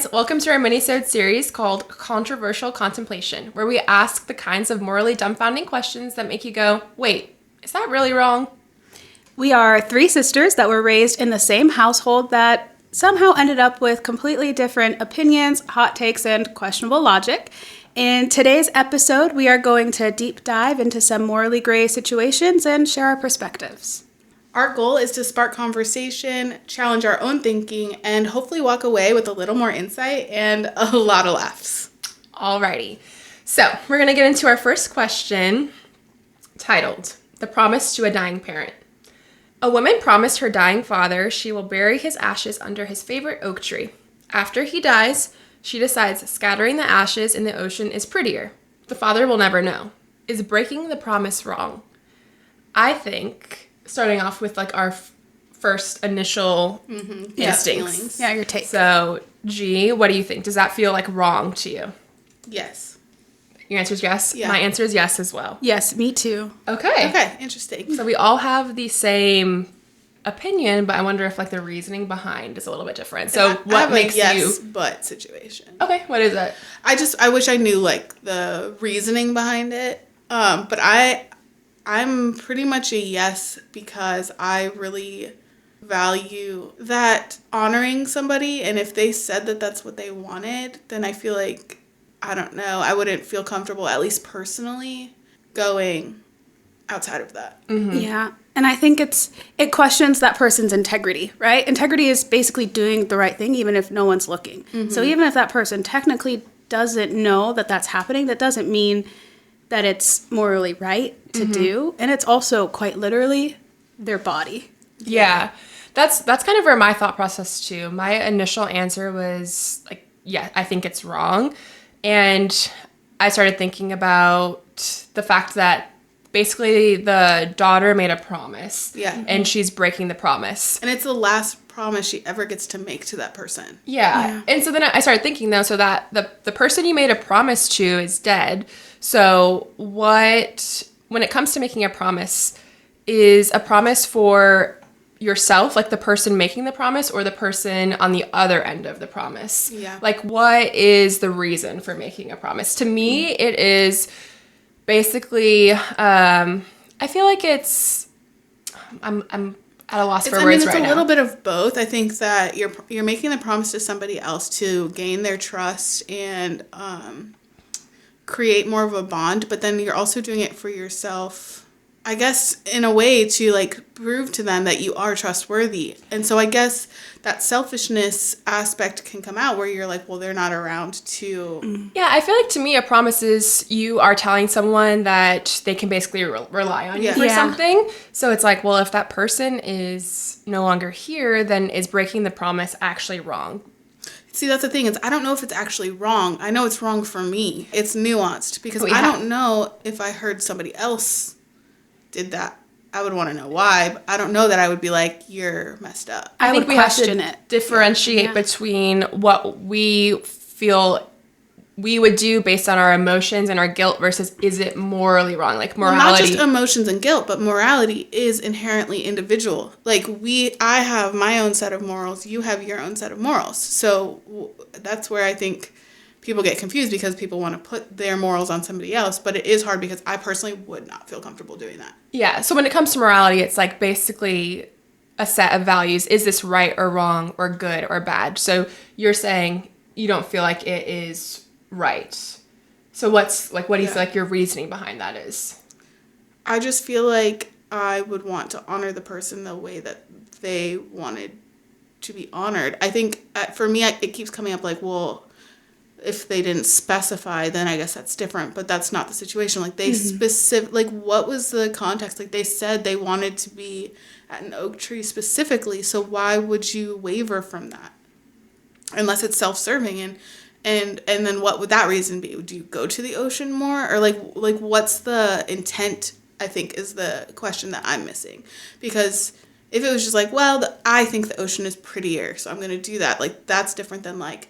guys, welcome to our mini-sode series called Controversial Contemplation, where we ask the kinds of morally dumbfounding questions that make you go, wait, is that really wrong? We are three sisters that were raised in the same household that somehow ended up with completely different opinions, hot takes, and questionable logic. In today's episode, we are going to deep dive into some morally gray situations and share our perspectives. Our goal is to spark conversation, challenge our own thinking, and hopefully walk away with a little more insight and a lot of laughs. Alrighty. So, we're going to get into our first question, titled, The Promise to a Dying Parent. A woman promised her dying father she will bury his ashes under his favorite oak tree. After he dies, she decides scattering the ashes in the ocean is prettier. The father will never know. Is breaking the promise wrong? I think, starting off with like our first initial instincts. Yeah, your take. So, G, what do you think? Does that feel like wrong to you? Yes. Your answer is yes? Yeah. My answer is yes as well. Yes, me too. Okay, interesting. So we all have the same opinion, but I wonder if like the reasoning behind is a little bit different. So I what have makes a yes, you... but situation. Okay, what is it? I wish I knew like the reasoning behind it. But I'm pretty much a yes because I really value that honoring somebody, and if they said that that's what they wanted, then I feel like, I don't know, I wouldn't feel comfortable, at least personally, going outside of that. Mm-hmm. Yeah. And I think it questions that person's integrity, right? Integrity is basically doing the right thing even if no one's looking. Mm-hmm. So even if that person technically doesn't know that that's happening, that doesn't mean that it's morally right to do. And it's also quite literally their body. Yeah. That's kind of where my thought process too. My initial answer was like, yeah, I think it's wrong. And I started thinking about the fact that basically the daughter made a promise. Yeah. And she's breaking the promise. And it's the last promise she ever gets to make to that person. Yeah. And so then I started thinking though, so that the person you made a promise to is dead. So when it comes to making a promise, is a promise for yourself, like the person making the promise, or the person on the other end of the promise? Yeah. Like, what is the reason for making a promise? To me, it is basically, I feel like I'm at a loss for words right now. It's a little bit of both. I think that you're making the promise to somebody else to gain their trust and create more of a bond, but then you're also doing it for yourself, I guess, in a way to like prove to them that you are trustworthy. And so I guess that selfishness aspect can come out where you're like, well, they're not around to... Yeah, I feel like to me a promise is you are telling someone that they can basically rely on you for something. So it's like, well, if that person is no longer here, then is breaking the promise actually wrong? See, that's the thing, is I don't know if it's actually wrong. I know it's wrong for me. It's nuanced because I don't know if I heard somebody else did that. I would want to know why, but I don't know that I would be like, you're messed up. I think we have to differentiate between what we feel we would do based on our emotions and our guilt versus is it morally wrong? Like morality. Well, not just emotions and guilt, but morality is inherently individual. Like I have my own set of morals, you have your own set of morals. So that's where I think people get confused because people want to put their morals on somebody else, but it is hard because I personally would not feel comfortable doing that. Yeah, so when it comes to morality, it's like basically a set of values. Is this right or wrong or good or bad? So you're saying you don't feel like it is right. So what do you feel like your reasoning behind that is? I just feel like I would want to honor the person the way that they wanted to be honored. I think for me, it keeps coming up like, well, if they didn't specify, then I guess that's different. But that's not the situation. Like they like what was the context? Like they said they wanted to be at an oak tree specifically. So why would you waver from that? Unless it's self-serving and then what would that reason be? Would you go to the ocean more? Or like what's the intent, I think, is the question that I'm missing. Because if it was just like, well, I think the ocean is prettier, so I'm going to do that. Like that's different than like,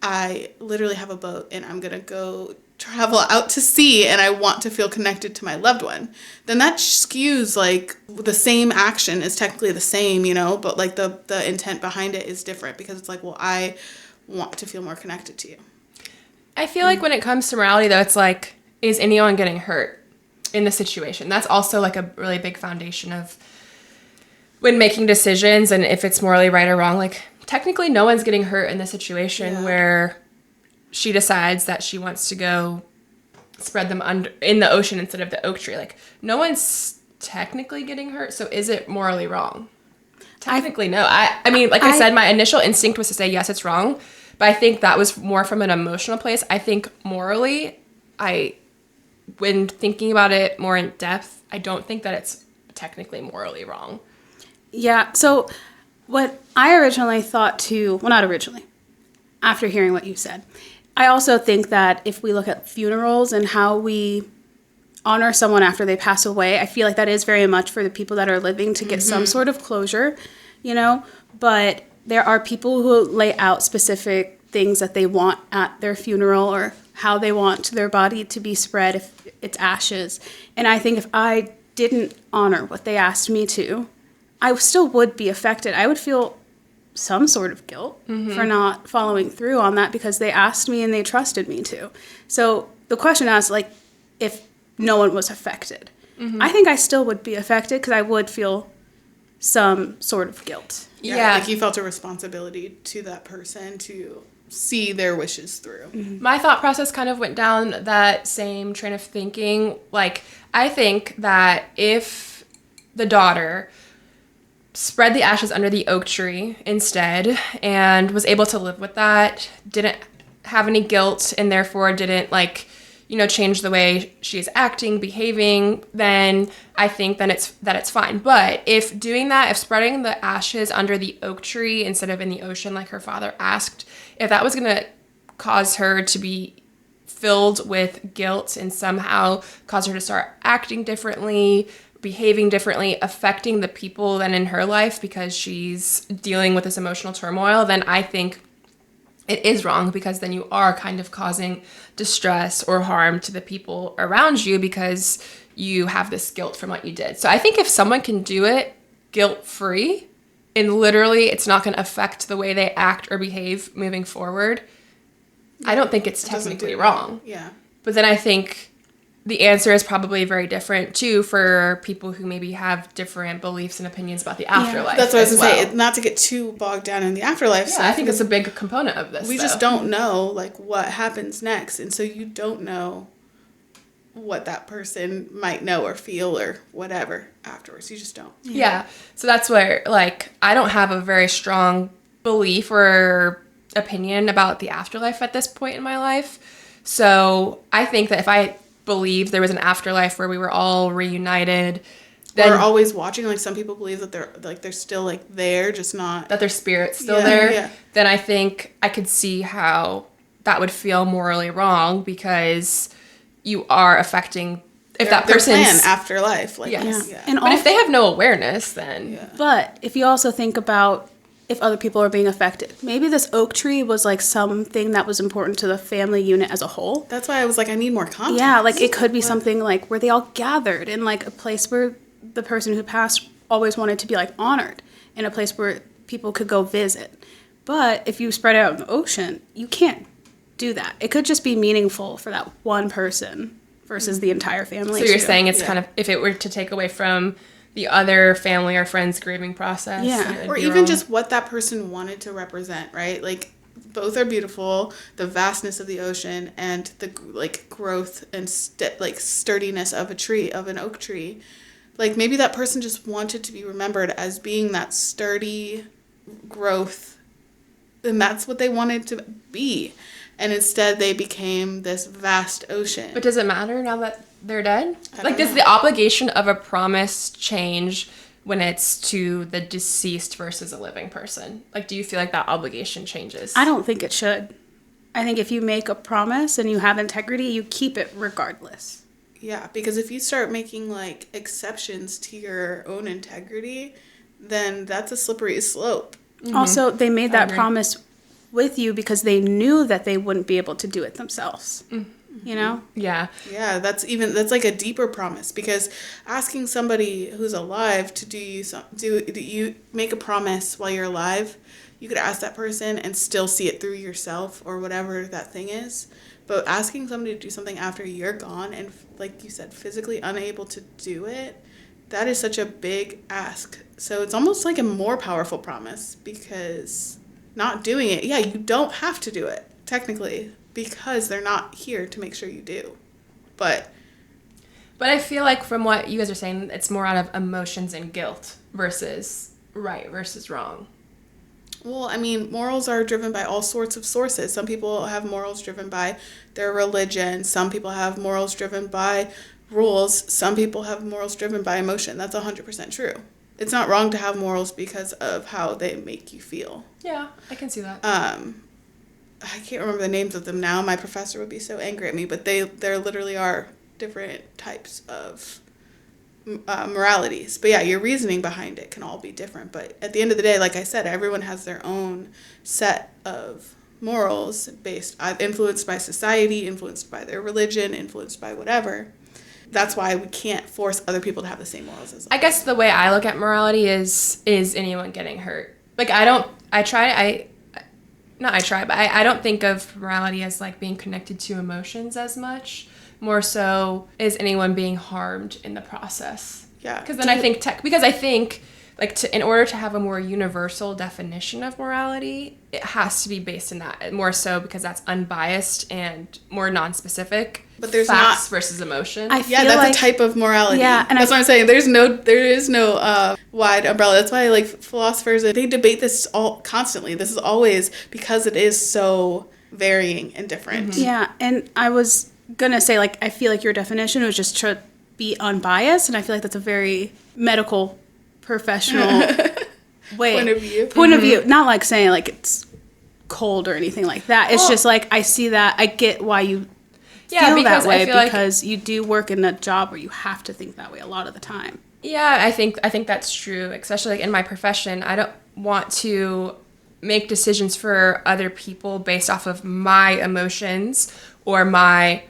I literally have a boat and I'm going to go travel out to sea and I want to feel connected to my loved one. Then that skews like the same action is technically the same, but like the intent behind it is different because it's like, well, I want to feel more connected to you. I feel like when it comes to morality, though, it's like, is anyone getting hurt in the situation? That's also like a really big foundation of when making decisions and if it's morally right or wrong. Like, technically, no one's getting hurt in the situation where she decides that she wants to go spread them under in the ocean instead of the oak tree. Like, no one's technically getting hurt. So is it morally wrong? Technically, no. I mean, like I said, my initial instinct was to say, yes, it's wrong. But I think that was more from an emotional place. I think morally, when thinking about it more in depth, I don't think that it's technically morally wrong. Yeah. So what I originally thought too, well, not originally, after hearing what you said, I also think that if we look at funerals and how we honor someone after they pass away, I feel like that is very much for the people that are living to get some sort of closure, but there are people who lay out specific things that they want at their funeral or how they want their body to be spread if it's ashes. And I think if I didn't honor what they asked me to, I still would be affected. I would feel some sort of guilt for not following through on that because they asked me and they trusted me to. So the question asks, like, if no one was affected. I think I still would be affected because I would feel some sort of guilt. Yeah, like you felt a responsibility to that person to see their wishes through. My thought process kind of went down that same train of thinking. Like, I think that if the daughter spread the ashes under the oak tree instead and was able to live with that, didn't have any guilt, and therefore didn't, change the way she is acting, behaving, then I think it's fine. But if spreading the ashes under the oak tree instead of in the ocean like her father asked, if that was going to cause her to be filled with guilt and somehow cause her to start acting differently, behaving differently, affecting the people then in her life because she's dealing with this emotional turmoil, then I think it is wrong because then you are kind of causing distress or harm to the people around you because you have this guilt from what you did. So I think if someone can do it guilt-free and literally it's not going to affect the way they act or behave moving forward, I don't think it's technically wrong. Yeah. But then I think the answer is probably very different, too, for people who maybe have different beliefs and opinions about the afterlife. That's what I was going to say. Not to get too bogged down in the afterlife. Yeah, I think it's a big component of this. We just don't know, what happens next. And so you don't know what that person might know or feel or whatever afterwards. You just don't. Yeah. So that's where, I don't have a very strong belief or opinion about the afterlife at this point in my life. So I think that if I believe there was an afterlife where we were all reunited, then we're always watching, some people believe that they're still there, just not that their spirit's still there, then I think I could see how that would feel morally wrong because you are affecting if that person's plan afterlife. Yes. Yeah. And but if they have no awareness, then But if you also think about if other people are being affected. Maybe this oak tree was something that was important to the family unit as a whole. That's why I was I need more context. Yeah, it could be something where they all gathered in a place where the person who passed always wanted to be honored, in a place where people could go visit. But if you spread it out in the ocean, you can't do that. It could just be meaningful for that one person versus the entire family. So you're saying it's kind of, if it were to take away from the other family or friends' grieving process. Yeah. Or even just what that person wanted to represent, right? Both are beautiful, the vastness of the ocean and the growth and sturdiness of an oak tree. Maybe that person just wanted to be remembered as being that sturdy growth, and that's what they wanted to be. And instead they became this vast ocean. But does it matter now that they're dead? know. Does the obligation of a promise change when it's to the deceased versus a living person? Do you feel like that obligation changes? I don't think it should. I think if you make a promise and you have integrity, you keep it regardless. Yeah, because if you start making exceptions to your own integrity, then that's a slippery slope. Mm-hmm. Also, they made that promise with you because they knew that they wouldn't be able to do it themselves. Mm-hmm. Yeah. Yeah, that's a deeper promise, because asking somebody who's alive to do you make a promise while you're alive, you could ask that person and still see it through yourself or whatever that thing is. But asking somebody to do something after you're gone and, like you said, physically unable to do it, that is such a big ask. So it's almost like a more powerful promise, because not doing it, yeah, you don't have to do it, technically, because they're not here to make sure you do. But I feel like from what you guys are saying, it's more out of emotions and guilt versus right versus wrong. well, I mean, morals are driven by all sorts of sources. Some people have morals driven by their religion. Some people have morals driven by rules. Some people have morals driven by emotion. That's 100% true. It's not wrong to have morals because of how they make you feel. Yeah, I can see that. I can't remember the names of them now. My professor would be so angry at me, but there literally are different types of moralities. But yeah, your reasoning behind it can all be different. But at the end of the day, like I said, everyone has their own set of morals influenced by society, influenced by their religion, influenced by whatever. That's why we can't force other people to have the same morals as us. I guess the way I look at morality is anyone getting hurt. Like, I don't think of morality as like being connected to emotions as much. More so is anyone being harmed in the process. Yeah. Because then I think like in order to have a more universal definition of morality, it has to be based in that more so because that's unbiased and more non-specific. But there's facts versus emotion. That's a type of morality. Yeah, and that's what I'm saying. There is no wide umbrella. That's why like philosophers, they debate this all constantly. This is always because it is so varying and different. Mm-hmm. Yeah, and I was gonna say, like, I feel like your definition was just to be unbiased, and I feel like that's a very medical professional way. Point of view. Not like saying like it's cold or anything like that. It's just like I see that. I get why you feel that way because you do work in a job where you have to think that way a lot of the time. Yeah, I think that's true, especially like in my profession. I don't want to make decisions for other people based off of my emotions or I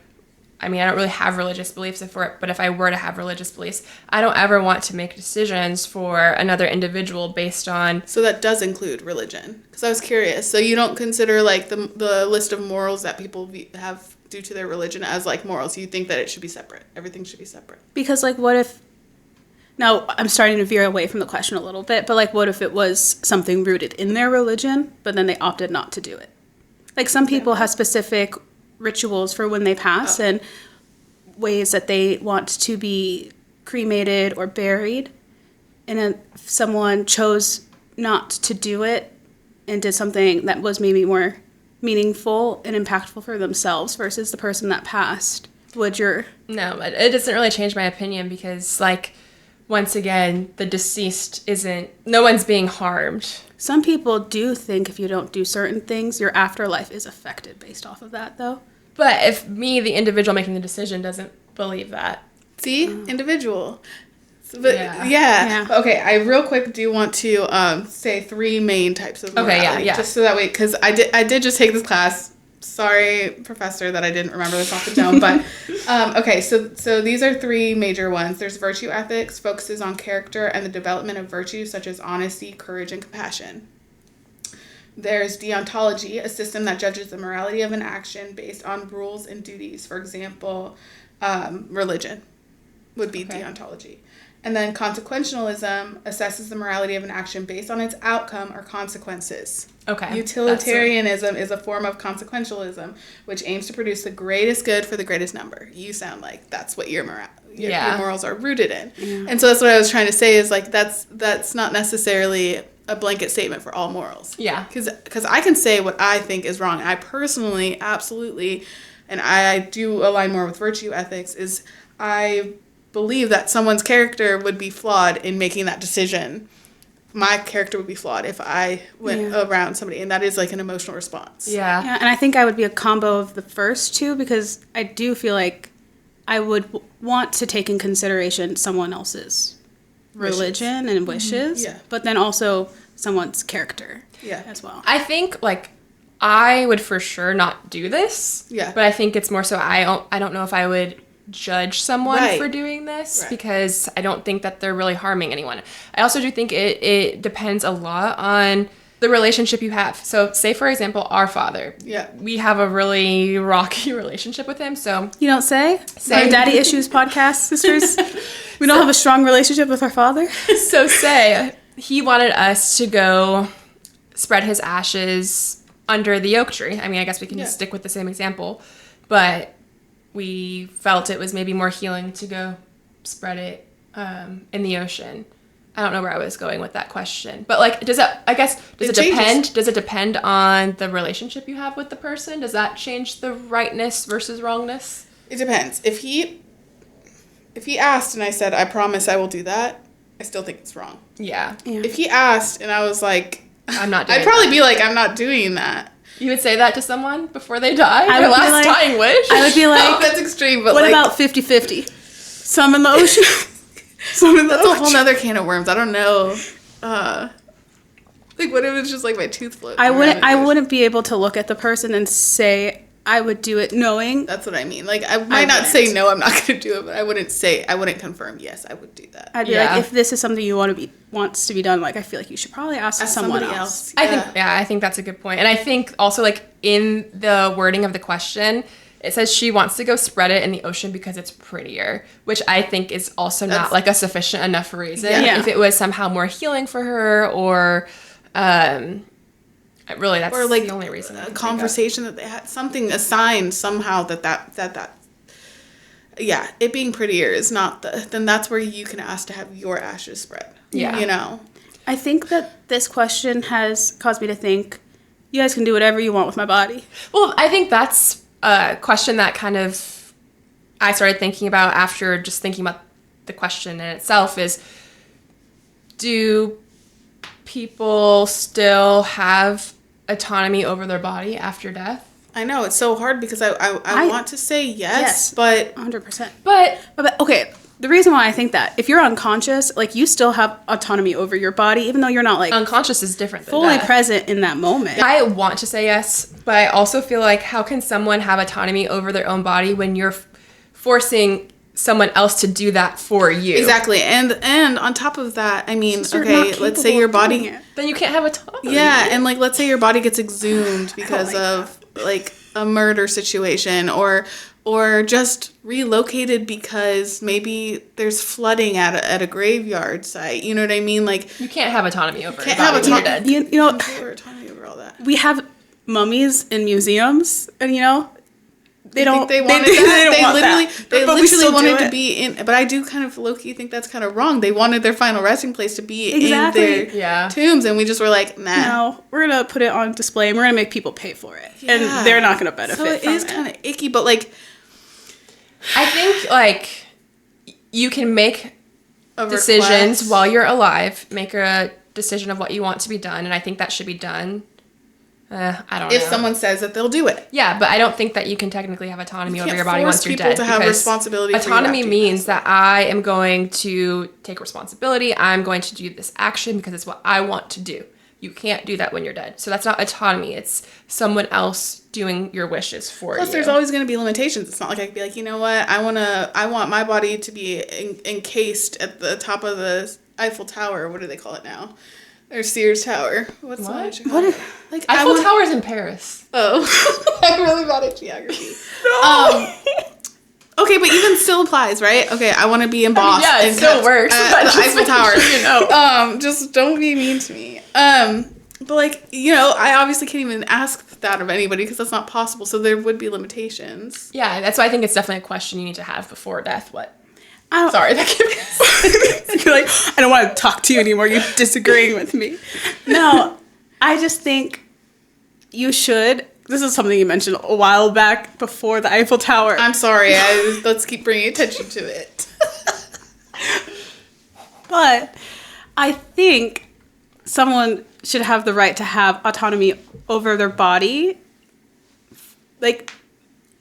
don't really have religious beliefs but if I were to have religious beliefs, I don't ever want to make decisions for another individual based on... So that does include religion. Because I was curious. So you don't consider like the list of morals that people have due to their religion as like morals. You think that it should be separate. Everything should be separate. Because like what if... Now, I'm starting to veer away from the question a little bit, but like what if it was something rooted in their religion, but then they opted not to do it? Like some people have specific rituals for when they pass and ways that they want to be cremated or buried, and if someone chose not to do it and did something that was maybe more meaningful and impactful for themselves versus the person that passed, would your... No, it doesn't really change my opinion because, like, once again, the deceased no one's being harmed. Some people do think if you don't do certain things, your afterlife is affected based off of that, though. But if me, the individual making the decision, doesn't believe that. See? Individual. But yeah. Okay, I real quick do want to say 3 main types of morality. Okay, yeah. Just so that way, because I did just take this class. Sorry, professor, that I didn't remember this off the dome. But, okay, so these are 3 major ones. There's virtue ethics, focuses on character and the development of virtues such as honesty, courage, and compassion. There's deontology, a system that judges the morality of an action based on rules and duties. For example, religion would be deontology. And then consequentialism assesses the morality of an action based on its outcome or consequences. Okay. Utilitarianism is a form of consequentialism, which aims to produce the greatest good for the greatest number. You sound like that's what your morals are rooted in. Yeah. And so that's what I was trying to say is like that's not necessarily a blanket statement for all morals. Yeah. Because I can say what I think is wrong. I personally, absolutely, and I do align more with virtue ethics, is I believe that someone's character would be flawed in making that decision. My character would be flawed if I went around somebody, and that is like an emotional response. Yeah, and I think I would be a combo of the first two because I do feel like I would want to take in consideration someone else's religion and wishes, but then also someone's character as well. I think like I would for sure not do this, but I think it's more so I don't know if I would judge someone for doing this because I don't think that they're really harming anyone. I also do think it depends a lot on the relationship you have. So say, for example, our father. Yeah. We have a really rocky relationship with him. So You don't say? Say. Our Daddy Issues podcast, sisters. We don't have a strong relationship with our father. So say he wanted us to go spread his ashes under the oak tree. I mean, I guess we can just stick with the same example. But we felt it was maybe more healing to go spread it in the ocean. I don't know where I was going with that question. But, like, does it It depend? Does it depend on the relationship you have with the person? Does that change the rightness versus wrongness? It depends. If he asked and I said, I promise I will do that, I still think it's wrong. Yeah. If he asked and I was like, I'm not doing I'd probably that. be like, I'm not doing that. You would say that to someone before they die? I Their would be last like- dying wish? I would be Oh, like, that's extreme, but what like, about 50-50? Some in the ocean, some in the that's a whole ocean. nother can of worms. I don't know. Like, what if it's just like my tooth floating I around wouldn't. in the I ocean? wouldn't be able to look at the person and say I would do it, knowing. That's what I mean. Like, I might not say no, I'm not going to do it, but I wouldn't confirm yes, I would do that. I'd be Yeah. like, if this is something you wants to be done, like I feel like you should probably ask Ask someone somebody else. I think that's a good point. And I think also, like, in the wording of the question, it says she wants to go spread it in the ocean because it's prettier, which I think is also not like a sufficient enough reason. Yeah. If it was somehow more healing for her, or really that's Or like the only reason. I a can think of. conversation that they had, something assigned somehow that yeah, it being prettier is not then that's where you can ask to have your ashes spread. Yeah. You know? I think that this question has caused me to think, you guys can do whatever you want with my body. Well, I think that's a question that kind of I started thinking about after just thinking about the question in itself is, do people still have autonomy over their body after death? I know, it's so hard because I want to say yes, but 100%. But But okay, the reason why I think that, if you're unconscious, like you still have autonomy over your body, even though you're not like unconscious is different than fully death. present in that moment. I want to say yes, but I also feel like, how can someone have autonomy over their own body when you're forcing someone else to do that for you? exactly. And on top of that, I mean, You're not okay, let's say capable your of doing body it. Then you can't have autonomy. yeah, and like let's say your body gets exhumed because of like a murder situation or just relocated because maybe there's flooding at a graveyard site. You know what I mean? Like, You can't have autonomy over Can't your have body when you're autonomy. dead. You know, people are autonomy over all that. we have mummies in museums, and you know, they I don't. think they wanted they that. don't They want literally, that. they But we literally still do wanted to it. be in. But I do kind of low key think that's kind of wrong. They wanted their final resting place to be Exactly. in their Yeah. tombs, and we just were like, nah. No, we're gonna put it on display, and we're gonna make people pay for it, Yeah. and they're not gonna benefit. So it from is kind of icky, but like I think, like, you can make a decisions request. while you're alive, make a decision of what you want to be done, and I think that should be done. I don't know. If someone says that they'll do it. Yeah, but I don't think that you can technically have autonomy over can't your body force once you're people dead. to have because responsibility for your autonomy actions. means that I am going to take responsibility. I'm going to do this action because it's what I want to do. You can't do that when you're dead. So that's not autonomy. It's someone else doing your wishes for Plus, you. there's always going to be limitations. It's not like I could be like, you know what, I want my body to be encased at the top of the Eiffel Tower. What do they call it now? Or Sears Tower. What's the What? one in Chicago? Like Eiffel Tower's in Paris. Oh, I'm really bad at geography. Okay, but even still applies, right? Okay, I want to be embossed. yeah, it and still kept works, at but the just Eiffel making Tower. sure you know. Just don't be mean to me. But like, you know, I obviously can't even ask that of anybody because that's not possible. So there would be limitations. Yeah, that's why I think it's definitely a question you need to have before death. What? I don't, Sorry, that can be... You're like, I don't want to talk to you anymore. You're disagreeing with me. No, I just think you should. This is something you mentioned a while back before the Eiffel Tower. I'm sorry. Let's keep bringing attention to it. But I think someone should have the right to have autonomy over their body, like,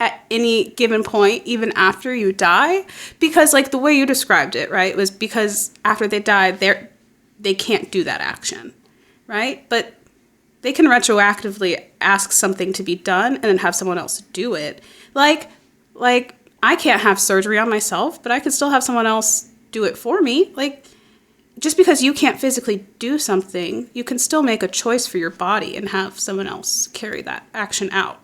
at any given point, even after you die. Because, like, the way you described it, right, was because after they die, they can't do that action, right? But they can retroactively ask something to be done and then have someone else do it. Like I can't have surgery on myself, but I could still have someone else do it for me. Like, just because you can't physically do something, you can still make a choice for your body and have someone else carry that action out.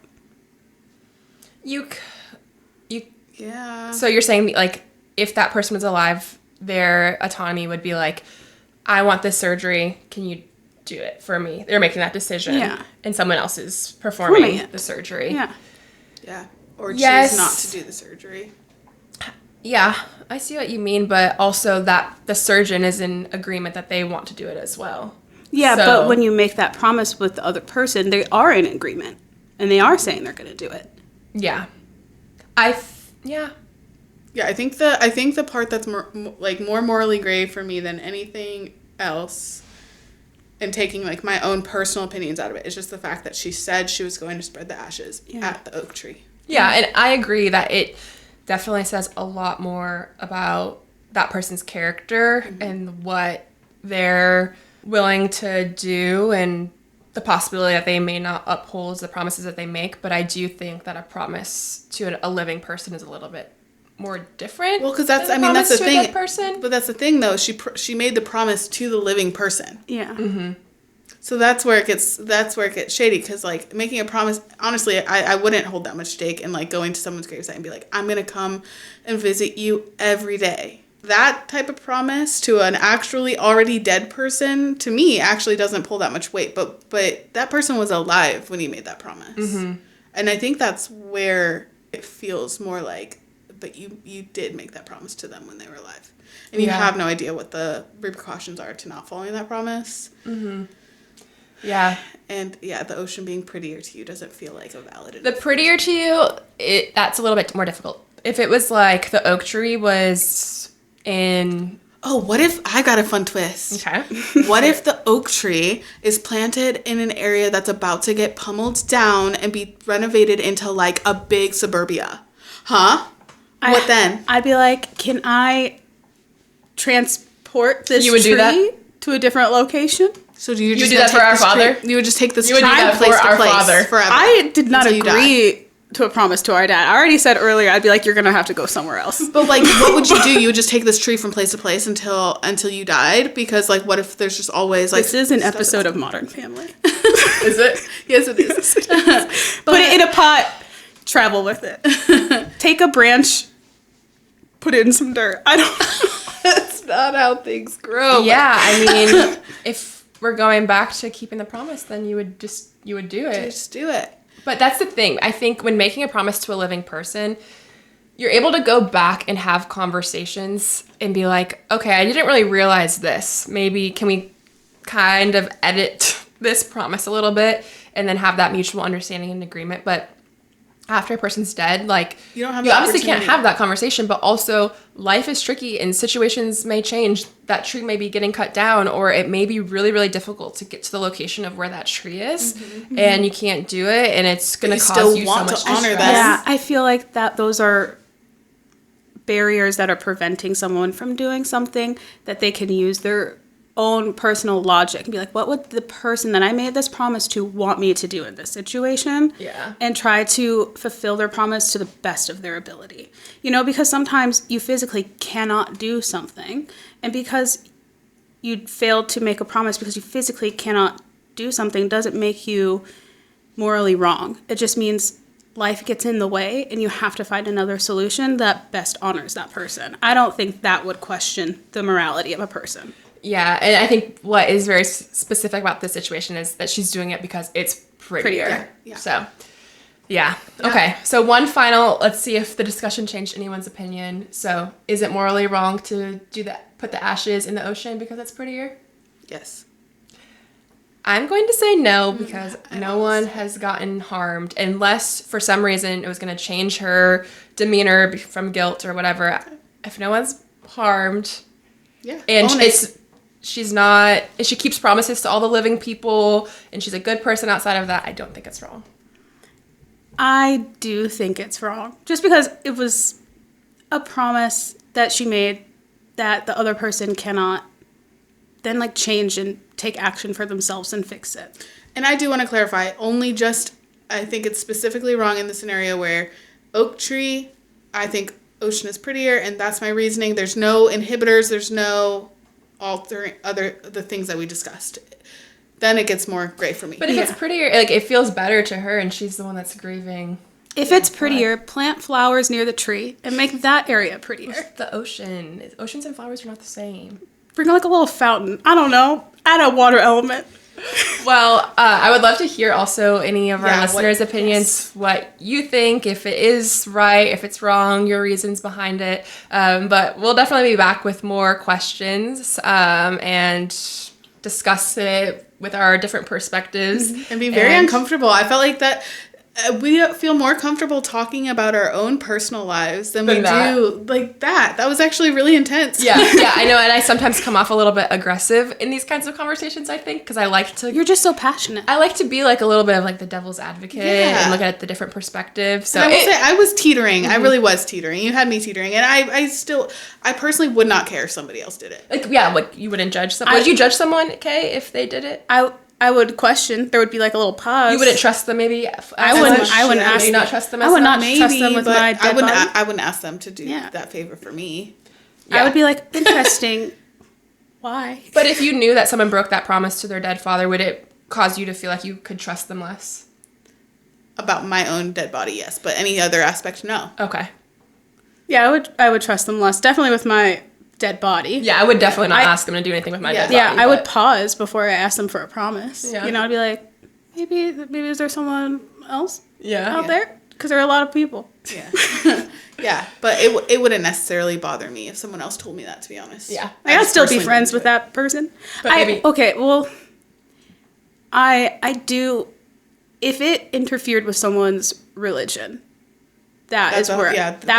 Yeah. So you're saying, like, if that person was alive, their autonomy would be like, I want this surgery. Can you do it for me? They're making that decision. Yeah. And someone else is performing it. the surgery. Yeah. Yeah. Or Yes. choose not to do the surgery. Yeah, I see what you mean, but also that the surgeon is in agreement that they want to do it as well. Yeah, So- but when you make that promise with the other person, they are in agreement. And they are saying they're going to do it. Yeah. Yeah. Yeah, I think the part that's more morally gray for me than anything else, and taking like my own personal opinions out of it, is just the fact that she said she was going to spread the ashes at the oak tree. Yeah, and I agree that it definitely says a lot more about that person's character and what they're willing to do and the possibility that they may not uphold the promises that they make. But I do think that a promise to a living person is a little bit more different. Well, because that's than a that's the promise to a thing. dead person. But that's the thing, though. She made the promise to the living person. Yeah. Mm-hmm. So that's where it gets shady, because like making a promise, honestly, I wouldn't hold that much stake in like going to someone's gravesite and be like, I'm gonna come and visit you every day. That type of promise to an actually already dead person, to me, actually doesn't pull that much weight. But that person was alive when you made that promise, and I think that's where it feels more like, but you did make that promise to them when they were alive, and you have no idea what the repercussions are to not following that promise. Mm-hmm. Yeah. And yeah, the ocean being prettier to you doesn't feel like a valid enough. The prettier to you, that's a little bit more difficult. If it was like the oak tree was in... Oh, what if... I got a fun twist. Okay. What if the oak tree is planted in an area that's about to get pummeled down and be renovated into like a big suburbia? Huh? What then? I'd be like, can I transport this You would tree do that? to a different location? So do you would just do that for our father? You would just take this You would tree do that from place for to our place father. forever. I did not Until you die. agree to a promise to our dad. I already said earlier, I'd be like, you're going to have to go somewhere else. But like, what would you do? You would just take this tree from place to place until you died? Because like, what if there's just always like... This is an stuff episode of Modern Family. Is it? Yes, it is. Put it in a pot, travel with it. Take a branch, put it in some dirt. I don't... That's not how things grow. Yeah, I mean, if we're going back to keeping the promise, then you would do it. Just do it. But that's the thing. I think when making a promise to a living person, you're able to go back and have conversations and be like, okay, I didn't really realize this. Maybe can we kind of edit this promise a little bit and then have that mutual understanding and agreement? But after a person's dead, like, You don't have you the obviously can't opportunity. have that conversation, but also life is tricky and situations may change. That tree may be getting cut down, or it may be really, really difficult to get to the location of where that tree is, and you can't do it, and it's going to you cause still you so want much to honor stress. that. Yeah, I feel like that those are barriers that are preventing someone from doing something that they can use their own personal logic and be like, what would the person that I made this promise to want me to do in this situation? Yeah. And try to fulfill their promise to the best of their ability. You know, because sometimes you physically cannot do something, and because you failed to make a promise because you physically cannot do something doesn't make you morally wrong. It just means life gets in the way and you have to find another solution that best honors that person. I don't think that would question the morality of a person. Yeah, and I think what is very specific about this situation is that she's doing it because it's prettier. Yeah. So, yeah. Okay, so one final, let's see if the discussion changed anyone's opinion. So, is it morally wrong to do that, put the ashes in the ocean because it's prettier? Yes. I'm going to say no because no one has gotten harmed unless for some reason it was going to change her demeanor from guilt or whatever. If no one's harmed, Yeah. and Own it. she's not, and she keeps promises to all the living people, and she's a good person outside of that, I don't think it's wrong. I do think it's wrong. Just because it was a promise that she made that the other person cannot then like change and take action for themselves and fix it. And I do want to clarify, I think it's specifically wrong in the scenario where oak tree, I think ocean is prettier, and that's my reasoning. There's no inhibitors, there's no altering the things that we discussed, then it gets more gray for me. But if it's prettier, like it feels better to her, and she's the one that's grieving. If it's prettier, plant flowers near the tree and make that area prettier. The ocean. Oceans and flowers are not the same. Bring like a little fountain. I don't know. Add a water element. Well, I would love to hear also any of our listeners' opinions, yes. what you think, if it is right, if it's wrong, your reasons behind it. But we'll definitely be back with more questions and discuss it with our different perspectives. And be very uncomfortable. I felt like that we feel more comfortable talking about our own personal lives than we do like that. That was actually really intense. Yeah, I know. And I sometimes come off a little bit aggressive in these kinds of conversations, I think, because I like to... You're just so passionate. I like to be like a little bit of like the devil's advocate and look at the different perspectives. So and I will say, I was teetering. I really was teetering. You had me teetering. And I personally would not care if somebody else did it. Like you wouldn't judge someone. Would you judge someone, Kay, if they did it? I would question. There would be like a little pause. You wouldn't trust them, maybe. I wouldn't ask. You not trust them. I would not trust them with my dead body. I wouldn't ask them to do that favor for me. I would be like, interesting. Why? But if you knew that someone broke that promise to their dead father, would it cause you to feel like you could trust them less? About my own dead body, yes, but any other aspect, no. Okay. Yeah, I would trust them less. Definitely with my dead body. Yeah, I would definitely not ask them to do anything with my dead body. Yeah, I would pause before I asked them for a promise. Yeah. You know, I'd be like, maybe is there someone else out there? Because there are a lot of people. Yeah. Yeah, but it wouldn't necessarily bother me if someone else told me that, to be honest. Yeah. I'd still be friends with that person. But maybe... Okay, well, I do, if it interfered with someone's religion, that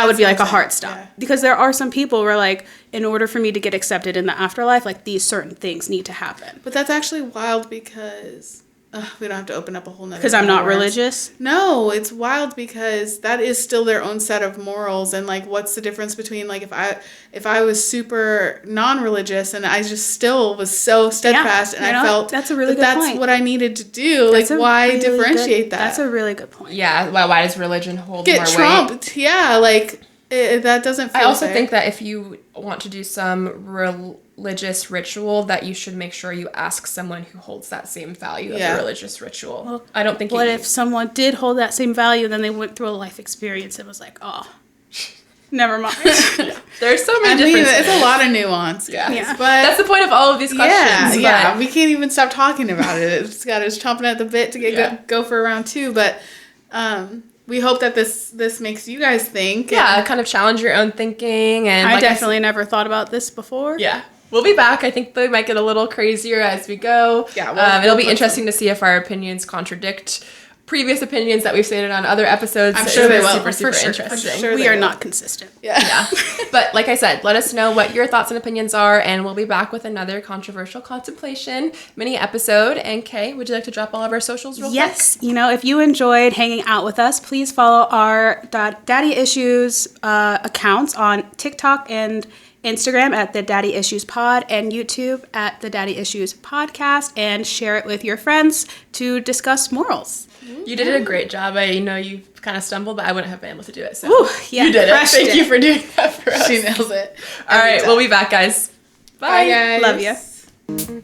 would be like a hard stop. Yeah. Because there are some people where like, in order for me to get accepted in the afterlife, like these certain things need to happen. But that's actually wild because we don't have to open up a whole nother. Because I'm not religious? No, it's wild because that is still their own set of morals. And like, what's the difference between like if I was super non-religious and I just still was so steadfast and I felt that's a really good point. That's what I needed to do. Like, why differentiate that? That's a really good point. Yeah. Why does religion hold more weight? Get trumped. Yeah. Like, that doesn't feel I also fair. think that if you want to do some religious ritual, that you should make sure you ask someone who holds that same value of the religious ritual. Well, I don't think. What if someone did hold that same value, then they went through a life experience and was like, oh, never mind. There's so many differences. It's a lot of nuance. Yeah. But that's the point of all of these questions. Yeah. We can't even stop talking about it. It's got us chomping at the bit to get go for round 2. But we hope that this makes you guys think. Yeah, kind of challenge your own thinking. And I definitely never thought about this before. Yeah. We'll be back. I think they might get a little crazier as we go. Yeah, it'll be interesting to see if our opinions contradict previous opinions that we've stated on other episodes. I'm sure they will. Super interesting. Sure we are not consistent. Yeah. But like I said, let us know what your thoughts and opinions are, and we'll be back with another controversial contemplation mini episode. And Kay, would you like to drop all of our socials real quick? Yes. You know, if you enjoyed hanging out with us, please follow our Daddy Issues accounts on TikTok and Instagram at the Daddy Issues Pod and YouTube at the Daddy Issues Podcast, and share it with your friends to discuss morals. You did a great job. I know you kind of stumbled, but I wouldn't have been able to do it. So yeah, you did it. Thank you for doing that for us. She nails it. All right, we'll be back, guys. Bye guys. Love you.